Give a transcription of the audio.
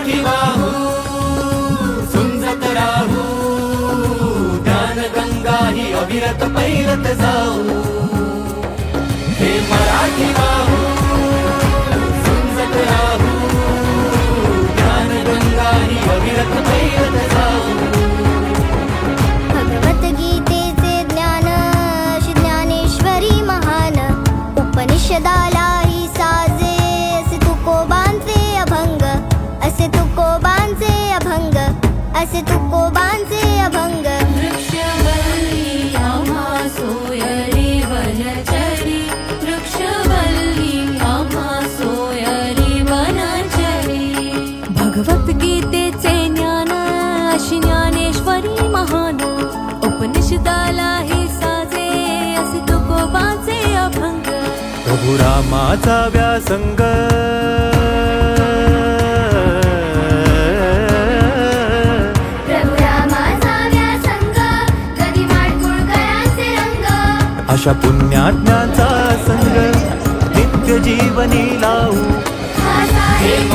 मराठी वाहू सुंजत राहू, ज्ञानगंगा ही अविरत पैरत जाऊ. हे मराठी वाहू सुंजत राहू, ज्ञानगंगा ही अविरत पैरत जाऊ. भगवद्गीतेचे ज्ञान श्री ज्ञानेश्वरी महान, उपनिषदालाही साजे असे तुकोबांचे अभंग, असे तुकोबांचे अभंग, असे तुकोबांचे अभंग. वृक्षवल्ली आम्हा सोयरी वनचरी, वृक्षवल्ली आम्हा सोयरी वनचरी. भगवद्गीतेचे ज्ञान अशी ज्ञानेश्वरी महान, उपनिषदालाही साजे असे तुकोबांचे अभंग. प्रभु रामाचा व्यासंग, प्रभु रामाचा व्यासंग, कधी माडगुळकरांचे रंग. अशा पुण्यात्म्यांचा संग नित्य जीवनी लावू. हा साहेब